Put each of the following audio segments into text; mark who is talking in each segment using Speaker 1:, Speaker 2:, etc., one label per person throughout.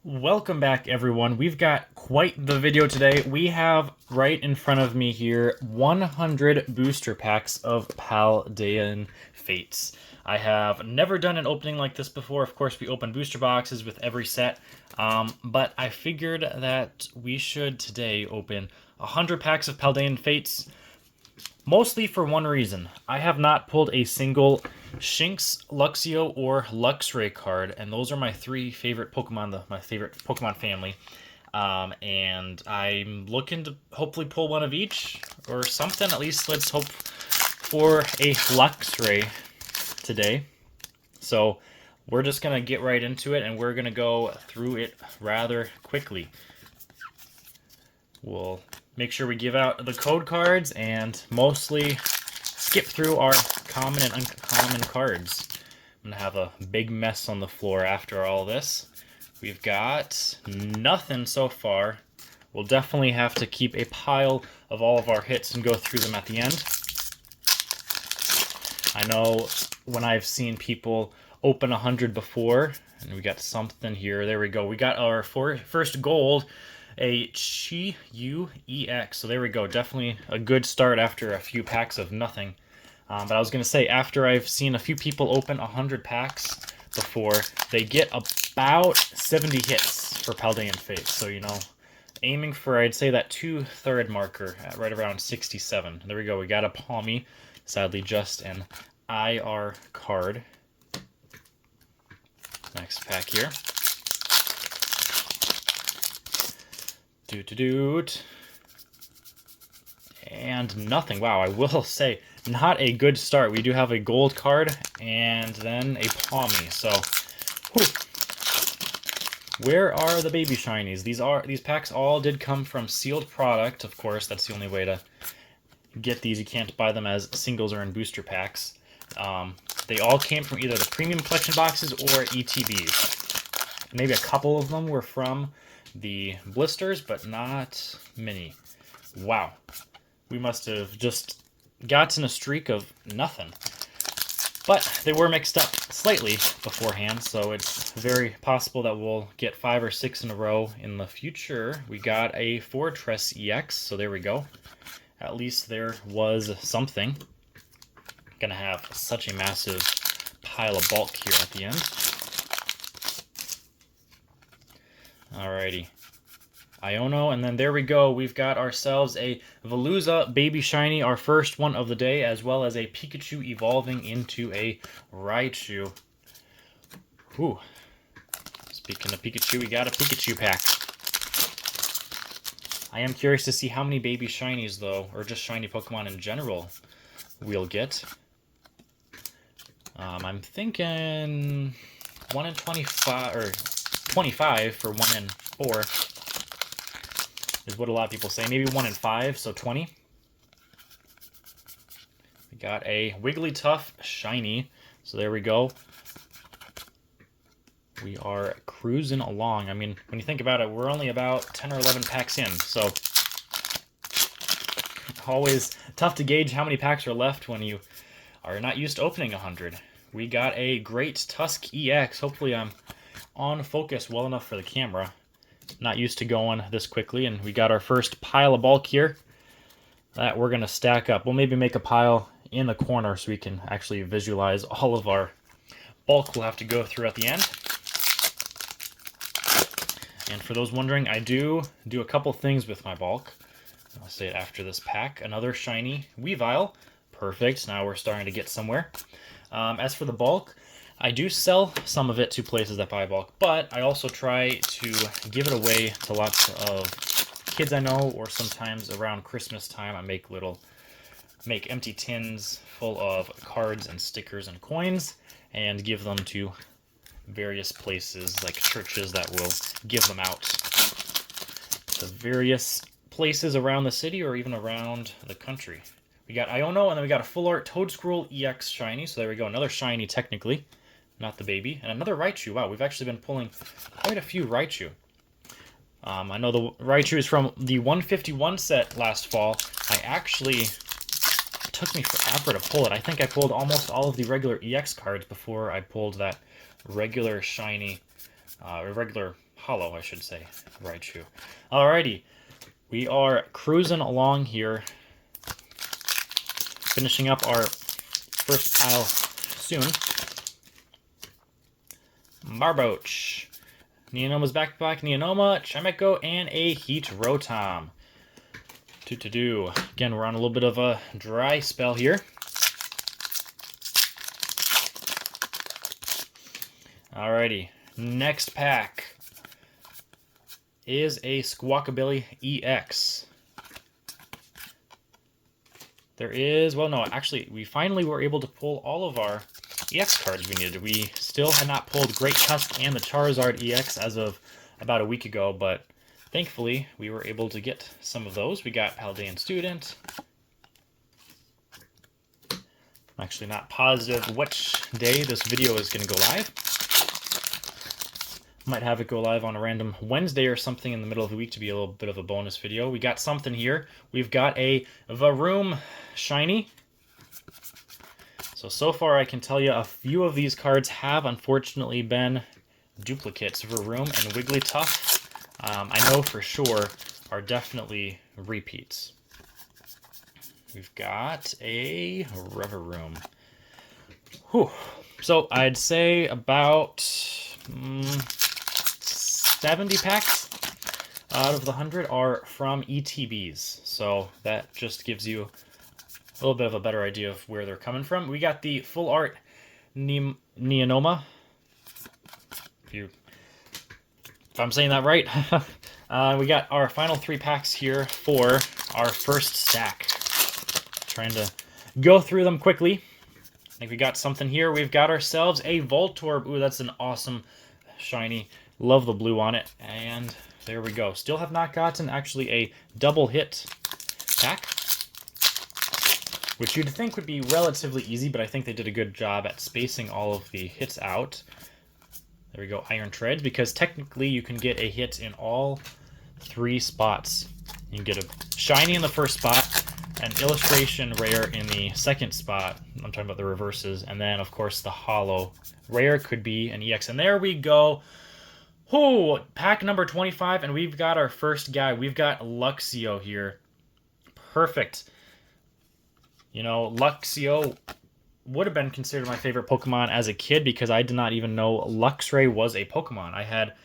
Speaker 1: Welcome back, everyone. We've got quite the video today. We have right in front of me here 100 booster packs of Paldean Fates. I have never done an opening like this before. Of course, we open booster boxes with every set, but I figured that we should today open 100 packs of Paldean Fates. Mostly for one reason. I have not pulled a single Shinx, Luxio, or Luxray card, and those are my three favorite Pokemon, my favorite Pokemon family. And I'm looking to hopefully pull one of each, or something. At least let's hope for a Luxray today. So we're just going to get right into it, and we're going to go through it rather quickly. We'll make sure we give out the code cards and mostly skip through our common and uncommon cards. I'm going to have a big mess on the floor after all this. We've got nothing so far. We'll definitely have to keep a pile of all of our hits and go through them at the end. I know when I've seen people open 100 before, and we got something here. There we go. We got our first gold. A Chi-U-EX. So there we go. Definitely a good start after a few packs of nothing. But I was going to say, after I've seen a few people open 100 packs before, they get about 70 hits for Paldean Fates. So, you know, aiming for, I'd say, that 2/3 marker at right around 67. There we go. We got a Palmy. Sadly, just an IR card. Next pack here. Doot. And nothing. Wow, I will say, not a good start. We do have a gold card and then a Palmy. So, whew. Where are the baby shinies? These packs all did come from sealed product. Of course, that's the only way to get these. You can't buy them as singles or in booster packs. They all came from either the premium collection boxes or ETBs. Maybe a couple of them were from the blisters, but not many. Wow. We must have just gotten a streak of nothing. But they were mixed up slightly beforehand, so it's very possible that we'll get 5 or 6 in a row in the future. We got a Fortress EX, so there we go. At least there was something. Gonna have such a massive pile of bulk here at the end. Alrighty. Iono, and then there we go. We've got ourselves a Veluza Baby Shiny, our first one of the day, as well as a Pikachu evolving into a Raichu. Whew. Speaking of Pikachu, we got a Pikachu pack. I am curious to see how many Baby Shinies, though, or just shiny Pokemon in general, we'll get. I'm thinking 1 in 25, or 25 for 1 in 4 is what a lot of people say. Maybe 1 in 5, so 20. We got a Wigglytuff shiny, so there we go. We are cruising along. I mean, when you think about it, we're only about 10 or 11 packs in, so always tough to gauge how many packs are left when you are not used to opening 100. We got a Great Tusk EX. Hopefully I'm on focus well enough for the camera. Not used to going this quickly, and we got our first pile of bulk here that we're going to stack up. We'll maybe make a pile in the corner so we can actually visualize all of our bulk we'll have to go through at the end. And for those wondering, I do a couple things with my bulk. I'll say it after this pack. Another shiny Weavile. Perfect. Now we're starting to get somewhere. As for the bulk, I do sell some of it to places that buy bulk, but I also try to give it away to lots of kids I know, or sometimes around Christmas time I make empty tins full of cards and stickers and coins and give them to various places like churches that will give them out to various places around the city or even around the country. We got Iono, and then we got a Full Art Toedscruel EX shiny, so there we go, another shiny technically. Not the baby. And another Raichu. Wow, we've actually been pulling quite a few Raichu. I know the Raichu is from the 151 set last fall. It took me forever to pull it. I think I pulled almost all of the regular EX cards before I pulled that regular shiny, regular Hollow, I should say. Raichu. Alrighty. We are cruising along here. Finishing up our first pile soon. Marboch. Neonoma's backpack, Neonoma, Chimecho, and a Heat Rotom. To-do. Again, we're on a little bit of a dry spell here. Alrighty. Next pack is a Squawkabilly EX. There is, well, no, actually, we finally were able to pull all of our EX cards we needed. We still had not pulled Great Tusk and the Charizard EX as of about a week ago, but thankfully we were able to get some of those. We got Paldean Student. I'm actually not positive which day this video is going to go live. Might have it go live on a random Wednesday or something in the middle of the week to be a little bit of a bonus video. We got something here. We've got a Varoom Shiny. So far I can tell you a few of these cards have unfortunately been duplicates. Varoom and Wigglytuff, I know for sure, are definitely repeats. We've got a Reveroom. Whew. So I'd say about 70 packs out of the 100 are from ETBs. So that just gives you a little bit of a better idea of where they're coming from. We got the full art Neonoma. If I'm saying that right. We got our final 3 packs here for our first stack. Trying to go through them quickly. I think we got something here. We've got ourselves a Voltorb. Ooh, that's an awesome shiny. Love the blue on it. And there we go. Still have not gotten actually a double hit pack, which you'd think would be relatively easy, but I think they did a good job at spacing all of the hits out. There we go, Iron Treads, because technically you can get a hit in all 3 spots. You can get a shiny in the first spot, an illustration rare in the second spot. I'm talking about the reverses, and then of course the hollow rare could be an EX. And there we go. Oh, pack number 25, and we've got our first guy. We've got Luxio here. Perfect. You know, Luxio would have been considered my favorite Pokemon as a kid because I did not even know Luxray was a Pokemon. I had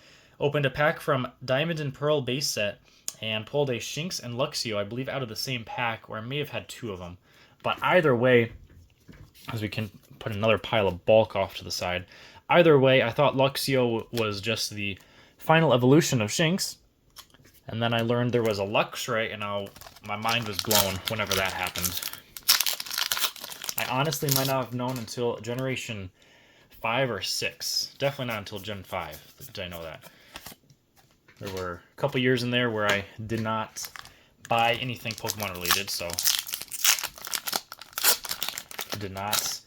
Speaker 1: opened a pack from Diamond and Pearl base set and pulled a Shinx and Luxio, I believe, out of the same pack, or I may have had 2 of them. But either way, as we can put another pile of bulk off to the side, either way, I thought Luxio was just the final evolution of Shinx. And then I learned there was a Luxray, and my mind was blown whenever that happened. I honestly might not have known until Generation 5 or 6. Definitely not until Gen 5 did I know that. There were a couple years in there where I did not buy anything Pokemon related, so I did not.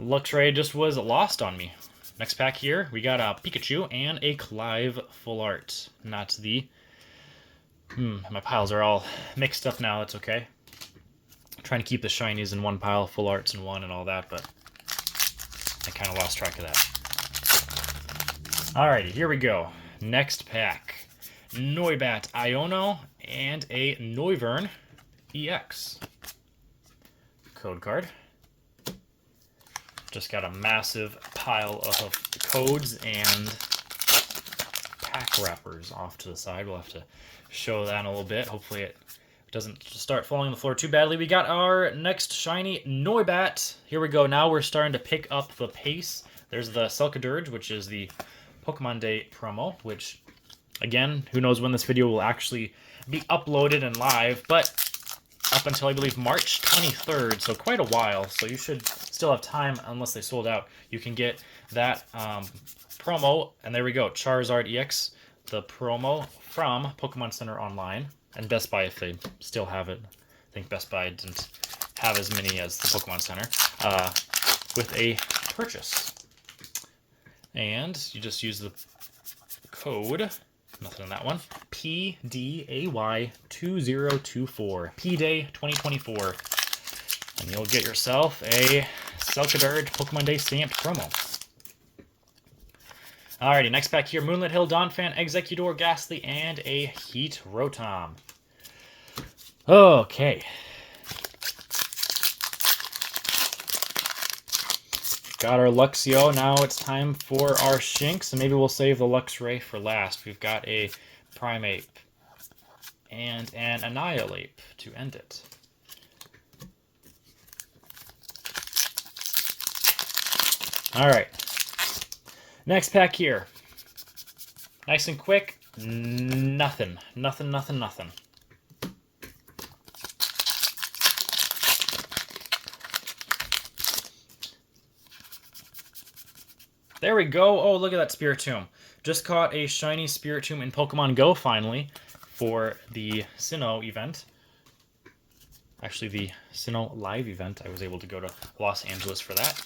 Speaker 1: Luxray just was lost on me. Next pack here, we got a Pikachu and a Clive Full Art. Not the... my piles are all mixed up now, that's okay. I'm trying to keep the shinies in one pile, full arts in one and all that, but I kind of lost track of that. Alrighty, here we go. Next pack. Noibat Iono and a Noivern EX. Code card. Just got a massive pile of codes and pack wrappers off to the side. We'll have to show that in a little bit. Hopefully it doesn't start falling on the floor too badly. We got our next shiny Noibat. Here we go. Now we're starting to pick up the pace. There's the Selkadirge, which is the Pokemon Day promo, which, again, who knows when this video will actually be uploaded and live, but up until, I believe, March 23rd, so quite a while, so you should still have time, unless they sold out. You can get that promo, and there we go, Charizard EX, the promo from Pokemon Center Online, and Best Buy if they still have it. I think Best Buy didn't have as many as the Pokemon Center, with a purchase. And you just use the code, nothing in that one, PDAY2024, P-Day 2024, and you'll get yourself a Selkadirge Pokemon Day stamped promo. Alrighty, next pack here, Moonlit Hill, Donphan, Executor, Ghastly, and a Heat Rotom. Okay. Got our Luxio. Now it's time for our Shinx, and maybe we'll save the Luxray for last. We've got a Primeape and an Annihilate to end it. Alright. Next pack here. Nice and quick. Nothing. Nothing, nothing, nothing. There we go. Oh, look at that Spiritomb. Just caught a shiny Spiritomb in Pokemon Go, finally, for the Sinnoh event. Actually, the Sinnoh live event. I was able to go to Los Angeles for that.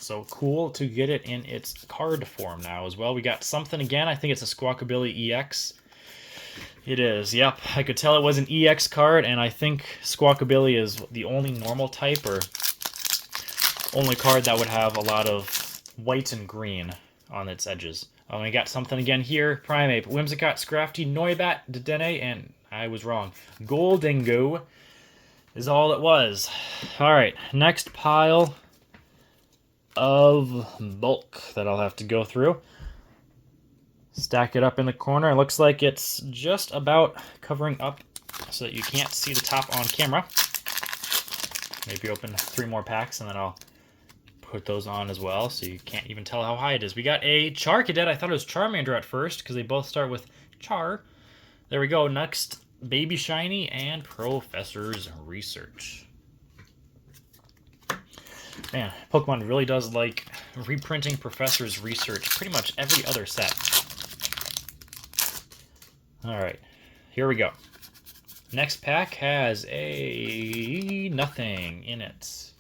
Speaker 1: So cool to get it in its card form now as well. We got something again. I think it's a Squawkabilly EX. It is, yep. I could tell it was an EX card, and I think Squawkabilly is the only normal type, or only card that would have a lot of white and green on its edges. Oh, and we got something again here. Primeape, Whimsicott, Scrafty, Noibat, Dedenne, and I was wrong. Goldingo is all it was. Alright, next pile of bulk that I'll have to go through. Stack it up in the corner. It looks like it's just about covering up so that you can't see the top on camera. Maybe open 3 more packs and then I'll put those on as well so you can't even tell how high it is. We got a Charcadet. I thought it was Charmander at first because they both start with Char. There we go. Next, Baby Shiny and Professor's Research. Man, Pokemon really does like reprinting Professor's Research pretty much every other set. Alright, here we go. Next pack has a nothing in it.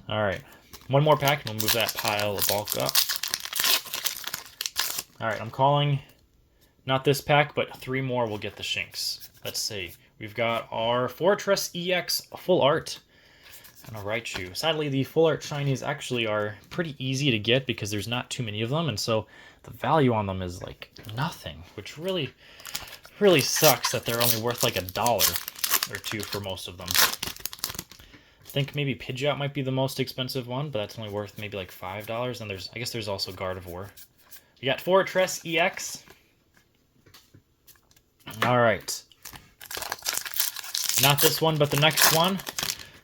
Speaker 1: Alright, one more pack and we'll move that pile of bulk up. Alright, I'm calling not this pack, but 3 more will get the Shinx. Let's see. We've got our Fortress EX Full Art and a Raichu. Sadly, the Full Art Shinies actually are pretty easy to get because there's not too many of them, and so the value on them is like nothing, which really sucks that they're only worth like $1 or $2 for most of them. I think maybe Pidgeot might be the most expensive one, but that's only worth maybe like $5. And I guess there's also Gardevoir. We got Fortress EX. Alright. Not this one, but the next one.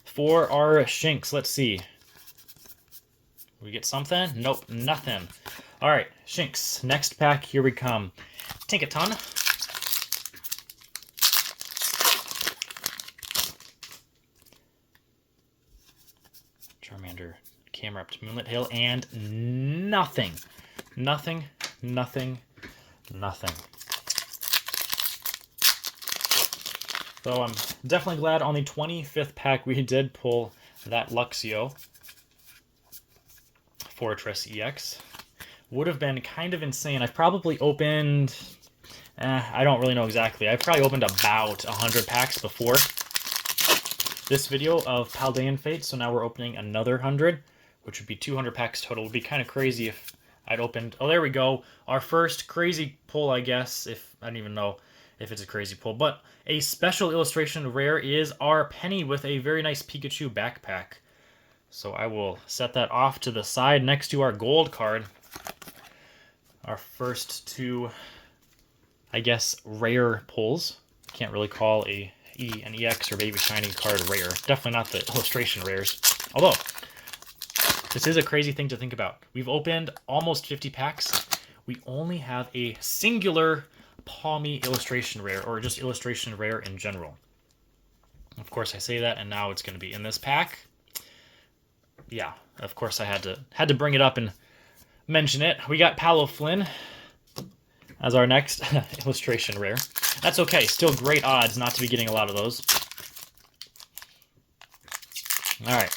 Speaker 1: For our Shinx, let's see. We get something? Nope, nothing. Alright, Shinx. Next pack, here we come. Tinkaton. Charmander, camera up to Moonlit Hill, and nothing. Nothing, nothing, nothing. So I'm definitely glad on the 25th pack we did pull that Luxio Fortress EX. Would have been kind of insane. I've probably opened, I don't really know exactly. I've probably opened about 100 packs before this video of Paldean Fate, so now we're opening another 100, which would be 200 packs total. It would be kind of crazy if I'd opened, oh, there we go, our first crazy pull, I guess, if, I don't even know if it's a crazy pull, but a special illustration rare is our Penny with a very nice Pikachu backpack. So I will set that off to the side next to our gold card. Our first 2, I guess, rare pulls. Can't really call an EX or Baby Shiny card rare. Definitely not the illustration rares. Although, this is a crazy thing to think about. We've opened almost 50 packs. We only have a singular Palmy illustration rare, or just illustration rare in general. Of course, I say that, and now it's going to be in this pack. Yeah, of course I had to bring it up and mention it. We got Palo Flynn as our next illustration rare. That's okay, still great odds not to be getting a lot of those. Alright.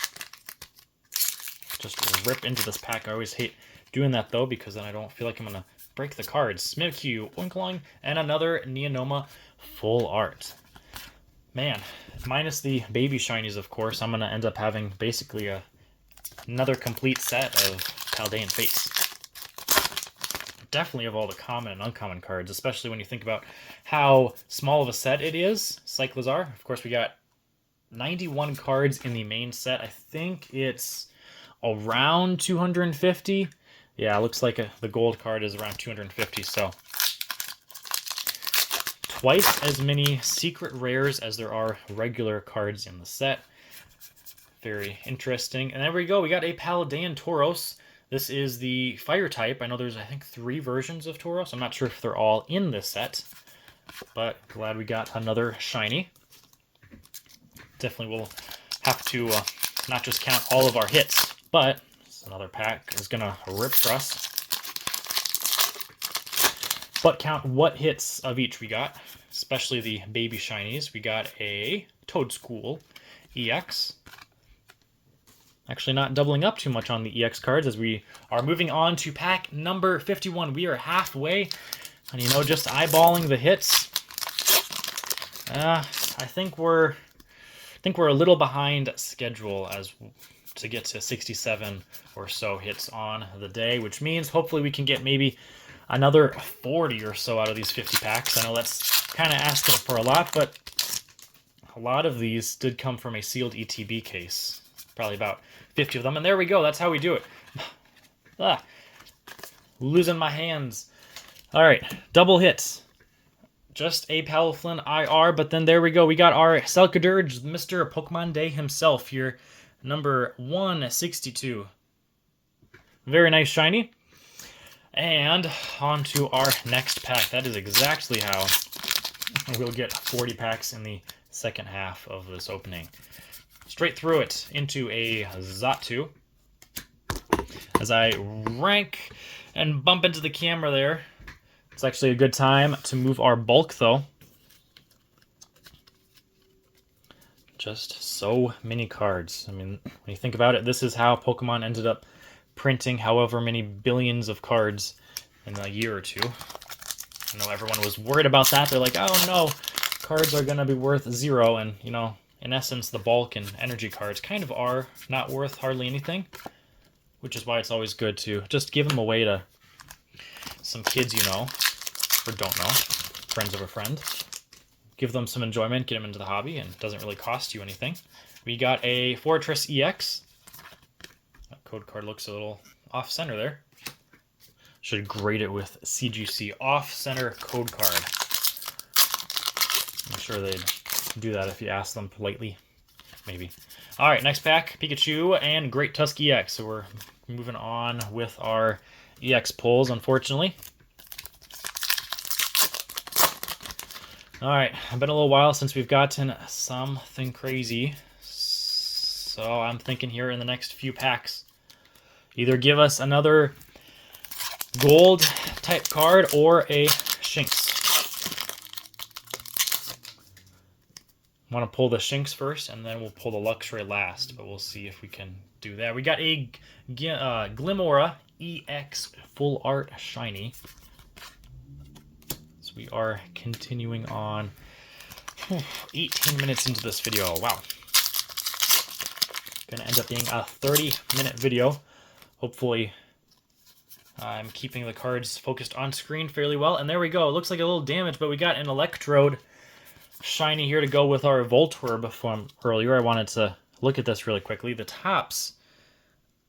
Speaker 1: Just rip into this pack. I always hate doing that though, because then I don't feel like I'm going to break the cards. Mimikyu, Oinkologne, and another Neonoma Full Art. Man, minus the Baby Shinies, of course, I'm going to end up having basically another complete set of Paldean face. Definitely of all the common and uncommon cards, especially when you think about how small of a set it is. Cyclizar, of course, we got 91 cards in the main set. I think it's around 250. Yeah, it looks like the gold card is around 250, so twice as many secret rares as there are regular cards in the set. Very interesting. And there we go. We got a Paldean Tauros. This is the fire type. I know there's, I think, 3 versions of Tauros. I'm not sure if they're all in this set, but glad we got another shiny. Definitely will have to not just count all of our hits, but another pack is going to rip for us. But count what hits of each we got, especially the baby shinies. We got a Toadschool EX. Actually not doubling up too much on the EX cards as we are moving on to pack number 51. We are halfway, and you know, just eyeballing the hits. I think we're a little behind schedule as to get to 67 or so hits on the day, which means hopefully we can get maybe another 40 or so out of these 50 packs. I know that's kind of asking for a lot, but a lot of these did come from a sealed ETB case. Probably about 50 of them, and there we go. That's how we do it. Losing my hands. All right, double hits. Just a Palaflin IR, but then there we go. We got our Selkadurge, Mr. Pokemon Day himself here, number 162. Very nice shiny. And on to our next pack. That is exactly how we'll get 40 packs in the second half of this opening. Straight through it into a Xatu. As I rank and bump into the camera there. It's actually a good time to move our bulk, though. Just so many cards. I mean, when you think about it, this is how Pokemon ended up printing however many billions of cards in a year or two. I know everyone was worried about that. They're like, oh no, cards are going to be worth 0. And, you know, in essence, the bulk and energy cards kind of are not worth hardly anything. Which is why it's always good to just give them away to some kids you know, or don't know, friends of a friend. Give them some enjoyment, get them into the hobby, and it doesn't really cost you anything. We got a Fortress EX. That code card looks a little off-center there. Should grade it with CGC. Off-center code card. I'm sure they'd do that if you asked them politely. Maybe. Alright, next pack. Pikachu and Great Tusk EX. So we're moving on with our EX pulls, unfortunately. Alright, it's been a little while since we've gotten something crazy. So I'm thinking here in the next few packs, either give us another gold type card or a Shinx. I want to pull the Shinx first, and then we'll pull the Luxray last, but we'll see if we can do that. We got a Glimmora EX Full Art Shiny. So we are continuing on 18 minutes into this video. Wow. Gonna end up being a 30-minute video. Hopefully I'm keeping the cards focused on screen fairly well. And there we go. It looks like a little damage, but we got an Electrode shiny here to go with our Voltorb from earlier. I wanted to look at this really quickly. The tops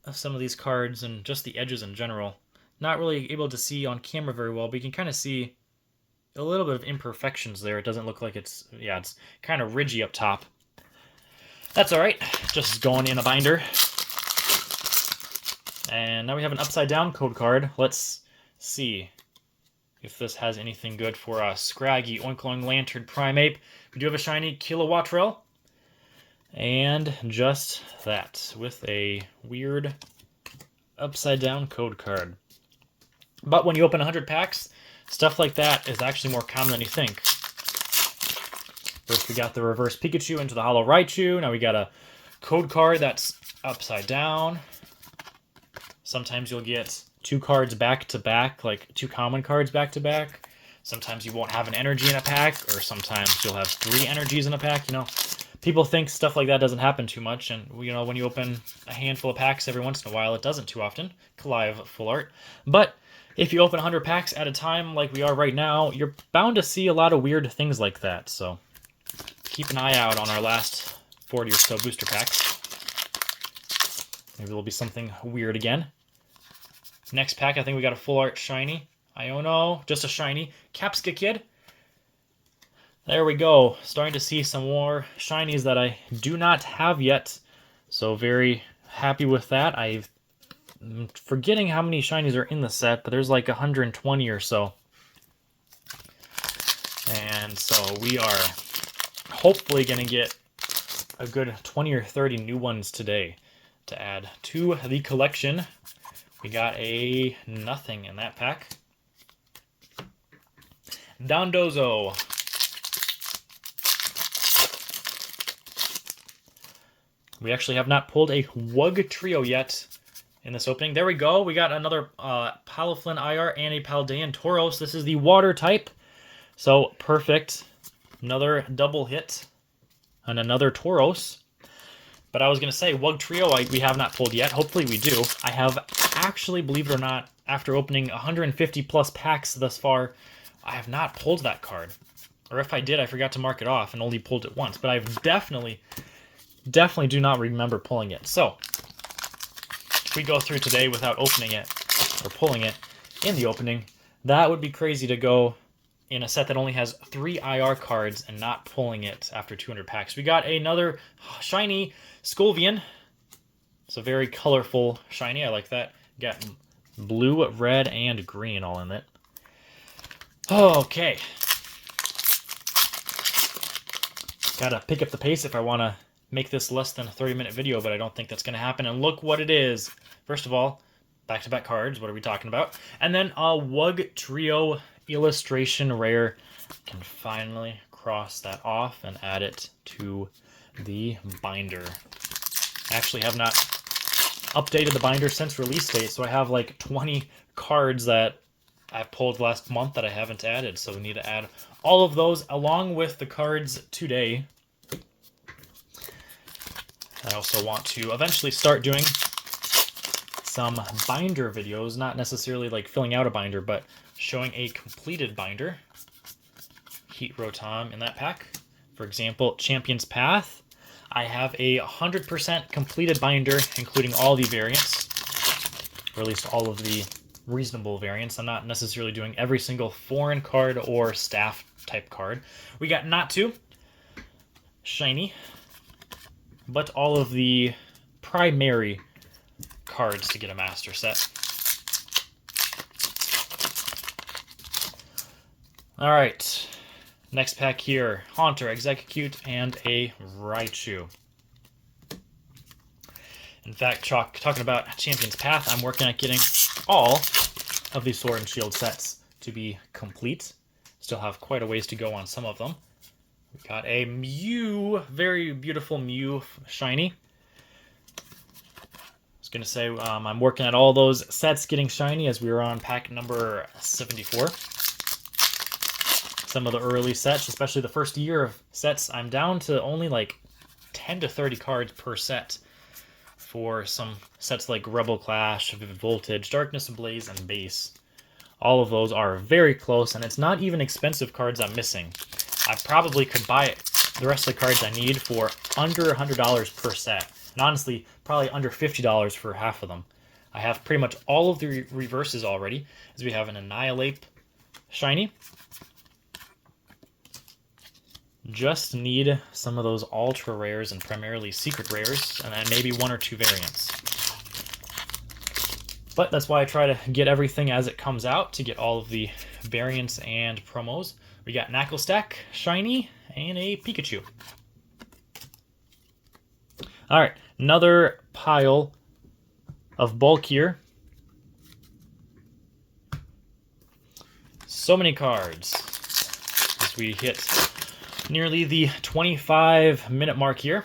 Speaker 1: of some of these cards and just the edges in general, not really able to see on camera very well, but you can kind of see a little bit of imperfections there. It doesn't look like it's, yeah, it's kind of ridgy up top. That's all right. Just going in a binder. And now we have an upside down code card. Let's see if this has anything good for us. Scraggy, Oinkologne, Lantern, Primeape. We do have a shiny Kilowattrel. And just that, with a weird upside-down code card. But when you open 100 packs, stuff like that is actually more common than you think. First we got the reverse Pikachu into the Holo Raichu. Now we got a code card that's upside down. Sometimes you'll get 2 cards back-to-back, like 2 common cards back-to-back. Sometimes you won't have an energy in a pack, or sometimes you'll have 3 energies in a pack, you know. People think stuff like that doesn't happen too much, and you know, when you open a handful of packs every once in a while, it doesn't too often. Clive full art. But if you open 100 packs at a time like we are right now, you're bound to see a lot of weird things like that. So keep an eye out on our last 40 or so booster packs. Maybe there'll be something weird again. Next pack, I think we got a full art shiny. Iono, just a shiny. Capska Kid. There we go. Starting to see some more shinies that I do not have yet. So very happy with that. I'm forgetting how many shinies are in the set, but there's like 120 or so. And so we are hopefully going to get a good 20 or 30 new ones today to add to the collection. We got a nothing in that pack. Dondozo. We actually have not pulled a Wug Trio yet in this opening. There we go. We got another Palaflin IR and a Paldean Tauros. This is the water type. So perfect. Another double hit. And another Tauros. But I was going to say, Wug Trio we have not pulled yet. Hopefully we do. I have actually, believe it or not, after opening 150 plus packs thus far, I have not pulled that card. Or if I did, I forgot to mark it off and only pulled it once. But I've definitely do not remember pulling it. So, if we go through today without opening it, or pulling it in the opening, that would be crazy to go in a set that only has 3 IR cards and not pulling it after 200 packs. We got another shiny Scolvian. It's a very colorful shiny. I like that. Got blue, red, and green all in it. Okay. Gotta pick up the pace if I want to make this less than a 30-minute video, but I don't think that's going to happen. And look what it is. First of all, back-to-back cards. What are we talking about? And then a Wug Trio illustration rare. Can finally cross that off and add it to the binder. I actually have not updated the binder since release date, so I have like 20 cards that I've pulled last month that I haven't added. So we need to add all of those along with the cards today. I also want to eventually start doing some binder videos, not necessarily like filling out a binder, but showing a completed binder. Heat Rotom in that pack. For example, Champion's Path. I have a 100% completed binder, including all the variants, or at least all of the reasonable variants. I'm not necessarily doing every single foreign card or staff type card. We got Natu, shiny, but all of the primary cards to get a master set. All right, next pack here, Haunter, Execute, and a Raichu. In fact, talking about Champion's Path, I'm working at getting all of the Sword and Shield sets to be complete. Still have quite a ways to go on some of them. We got a Mew, very beautiful Mew shiny. I was going to say I'm working at all those sets getting shiny as we were on pack number 74. Some of the early sets, especially the first year of sets, I'm down to only like 10 to 30 cards per set for some sets like Rebel Clash, Vivid Voltage, Darkness Ablaze, and Base. All of those are very close, and it's not even expensive cards I'm missing. I probably could buy the rest of the cards I need for under $100 per set. And honestly, probably under $50 for half of them. I have pretty much all of the reverses already, as we have an Annihilate shiny. Just need some of those ultra rares and primarily secret rares, and then maybe 1 or 2 variants. But that's why I try to get everything as it comes out to get all of the variants and promos. We got Knucklestack, shiny, and a Pikachu. All right, another pile of bulk here. So many cards as we hit nearly the 25-minute mark here.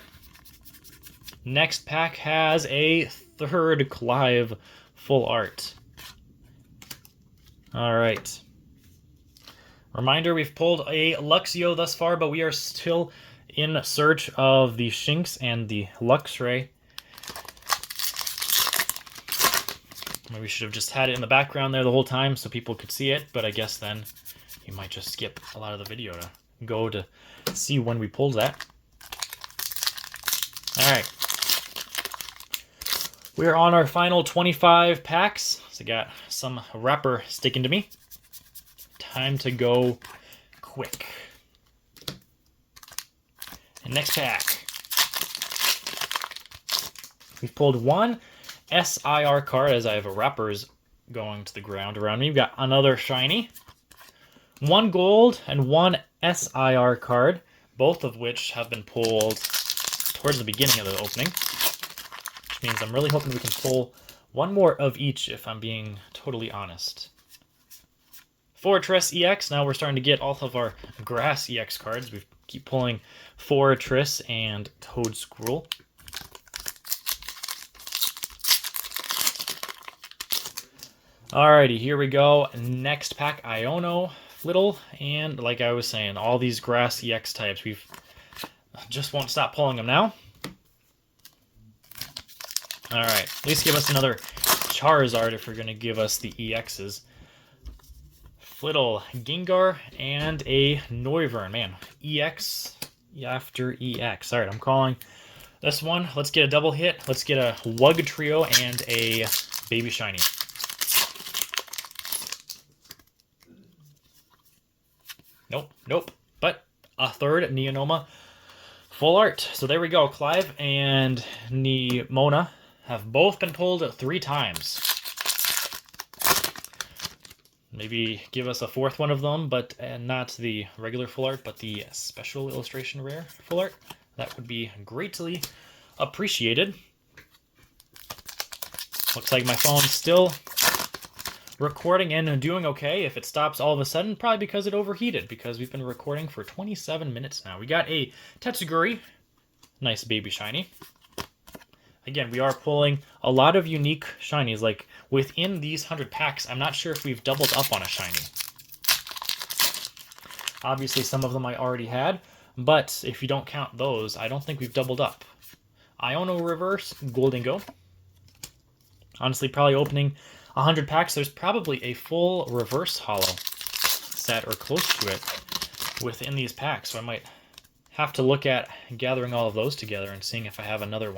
Speaker 1: Next pack has a third Clive full art. All right. Reminder, we've pulled a Luxio thus far, but we are still in search of the Shinx and the Luxray. Maybe we should have just had it in the background there the whole time so people could see it, but I guess then you might just skip a lot of the video to go to see when we pulled that. Alright. We're on our final 25 packs. So I got some wrapper sticking to me. Time to go quick. And next pack. We've pulled one SIR card as I have wrappers going to the ground around me. We've got another shiny. One gold and one SIR card, both of which have been pulled towards the beginning of the opening. Which means I'm really hoping we can pull one more of each if I'm being totally honest. Fortress EX, now we're starting to get all of our Grass EX cards. We keep pulling Fortress and Toedscruel. Alrighty, here we go. Next pack, Iono, Flittle, and like I was saying, all these Grass EX types. We've just won't stop pulling them now. Alright, at least give us another Charizard if you're going to give us the EXs. Flittle, Gengar, and a Noivern. Man, EX after EX. Alright, I'm calling this one. Let's get a double hit. Let's get a Wug Trio and a Baby Shiny. Nope. But a third Neonoma full art. So there we go. Clive and Nimona have both been pulled 3 times. Maybe give us a fourth one of them, but not the regular full art, but the special illustration rare full art. That would be greatly appreciated. Looks like my phone's still recording and doing okay. If it stops all of a sudden, probably because it overheated, because we've been recording for 27 minutes now. We got a Tetsuguri, nice baby shiny. Again, we are pulling a lot of unique shinies. Like within these 100 packs, I'm not sure if we've doubled up on a shiny. Obviously, some of them I already had, but if you don't count those, I don't think we've doubled up. Iono Reverse, Goldingo. Honestly, probably opening 100 packs, there's probably a full reverse holo set or close to it within these packs. So I might have to look at gathering all of those together and seeing if I have another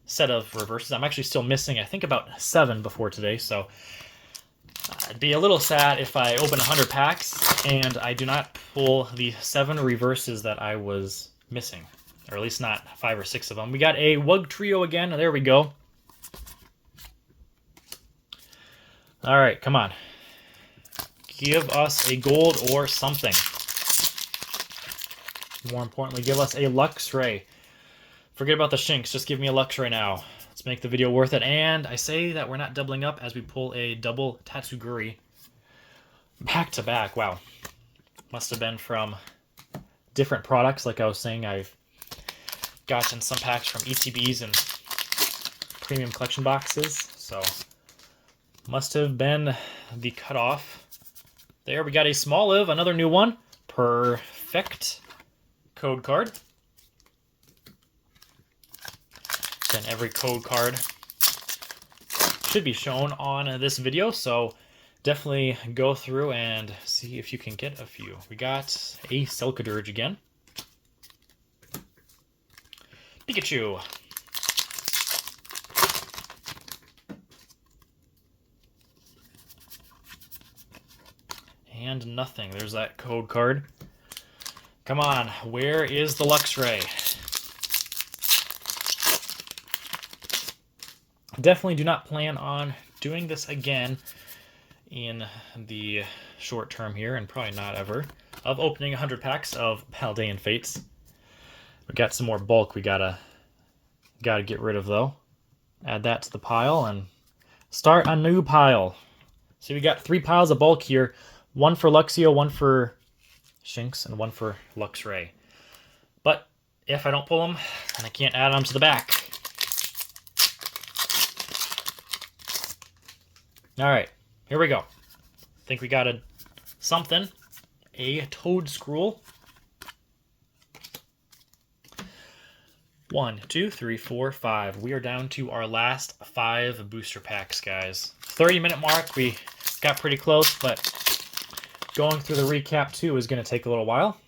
Speaker 1: set of reverses. I'm actually still missing, I think, about 7 before today. So I'd be a little sad if I open 100 packs and I do not pull the 7 reverses that I was missing. Or at least not 5 or 6 of them. We got a Wug Trio again. There we go. All right, come on. Give us a gold or something. More importantly, give us a Luxray. Forget about the Shinx. Just give me a Luxray now. Let's make the video worth it. And I say that we're not doubling up as we pull a double Tatsuguri back to back. Wow. Must have been from different products. Like I was saying, I've gotten some packs from ETBs and premium collection boxes. So must have been the cutoff. There, we got a Smoliv, another new one. Perfect code card. Then every code card should be shown on this video, so definitely go through and see if you can get a few. We got a Selkadurge again. Pikachu. And nothing. There's that code card. Come on, where is the Luxray? Definitely do not plan on doing this again in the short term here, and probably not ever, of opening 100 packs of Paldean Fates. We got some more bulk we gotta get rid of, though. Add that to the pile and start a new pile. So we got 3 piles of bulk here. 1 for Luxio, 1 for Shinx, and 1 for Luxray. But if I don't pull them, then I can't add them to the back. Alright, here we go. Think we got something. A Toedscruel. 1, 2, 3, 4, 5. We are down to our last 5 booster packs, guys. 30-minute mark. We got pretty close, but going through the recap too is going to take a little while.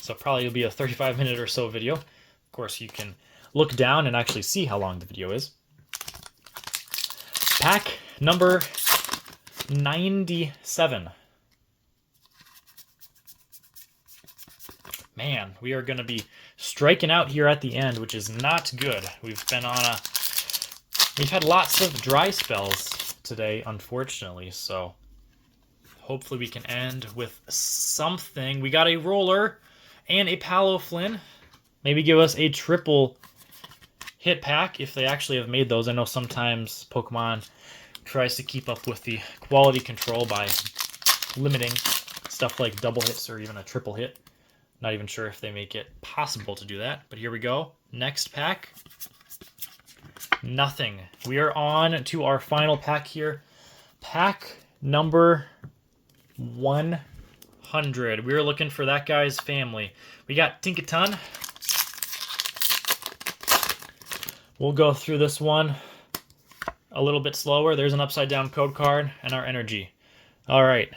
Speaker 1: So probably it'll be a 35-minute or so video. Of course, you can look down and actually see how long the video is. Pack number 97. Man, we are going to be striking out here at the end, which is not good. We've had lots of dry spells today, unfortunately, so hopefully we can end with something. We got a roller and a Paldean. Maybe give us a triple hit pack if they actually have made those. I know sometimes Pokemon tries to keep up with the quality control by limiting stuff like double hits or even a triple hit. Not even sure if they make it possible to do that, but here we go. Next pack. Nothing. We are on to our final pack here. Pack number 100. We were looking for that guy's family. We got Tinkaton. We'll go through this one a little bit slower. There's an upside down code card and our energy. All right.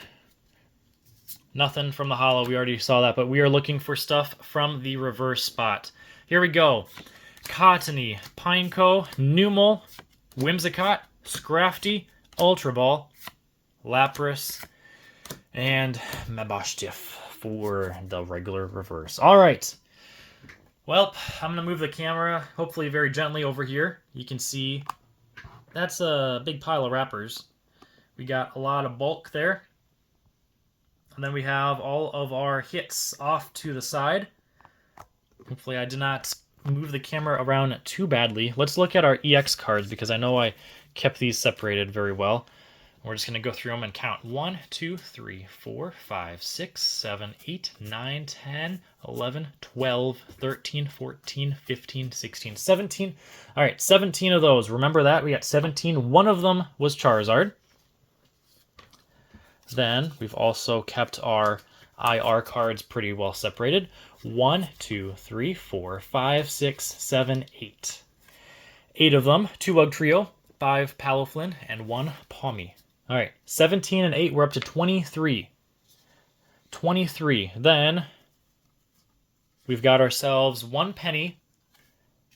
Speaker 1: Nothing from the holo. We already saw that, but we are looking for stuff from the reverse spot. Here we go. Cottony, Pineco, Numel, Whimsicott, Scrafty, Ultra Ball, Lapras, and Mabosstiff for the regular reverse. All right. Well, I'm going to move the camera, hopefully very gently over here. You can see that's a big pile of wrappers. We got a lot of bulk there. And then we have all of our hits off to the side. Hopefully I did not move the camera around too badly. Let's look at our EX cards because I know I kept these separated very well. We're just going to go through them and count. 1, 2, 3, 4, 5, 6, 7, 8, 9, 10, 11, 12, 13, 14, 15, 16, 17. All right, 17 of those. Remember that? We got 17. One of them was Charizard. Then we've also kept our IR cards pretty well separated. 1, 2, 3, 4, 5, 6, 7, 8. 8 of them, 2 Wugtrio, 5 Paldean, and 1 Pawmi. All right, 17 and 8, we're up to 23. 23. Then we've got ourselves 1 penny,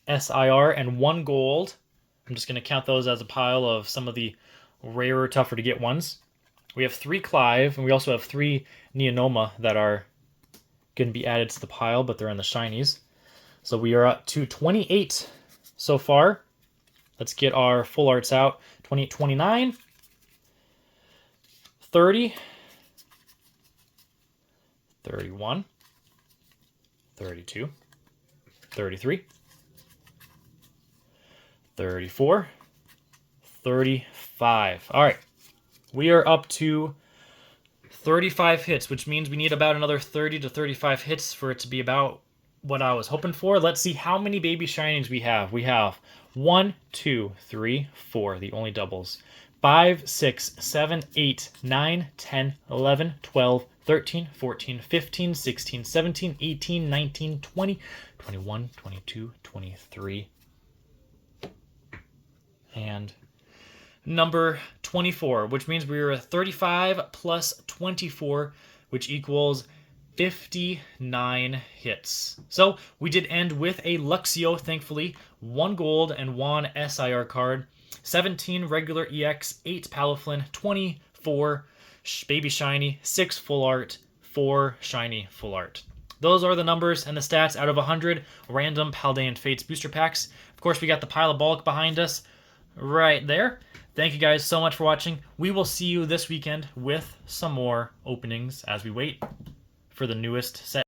Speaker 1: SIR, and 1 gold. I'm just going to count those as a pile of some of the rarer, tougher to get ones. We have 3 Clive, and we also have 3 Neonoma that are going to be added to the pile, but they're in the shinies. So we are up to 28 so far. Let's get our full arts out. 28, 29, 30, 31, 32, 33, 34, 35. All right. We are up to 35 hits, which means we need about another 30 to 35 hits for it to be about what I was hoping for. Let's see how many baby shinings we have. We have 1, 2, 3, 4, the only doubles. 5, 6, 7, 8, 9, 10, 11, 12, 13, 14, 15, 16, 17, 18, 19, 20, 21, 22, 23, and number 24, which means we were 35 plus 24, which equals 59 hits. So we did end with a Luxio, thankfully, 1 gold and 1 SIR card, 17 regular EX, 8 Paldean, 24 baby shiny, 6 full art, 4 shiny full art. Those are the numbers and the stats out of 100 random Paldean Fates booster packs. Of course, we got the pile of bulk behind us right there. Thank you guys so much for watching. We will see you this weekend with some more openings as we wait for the newest set.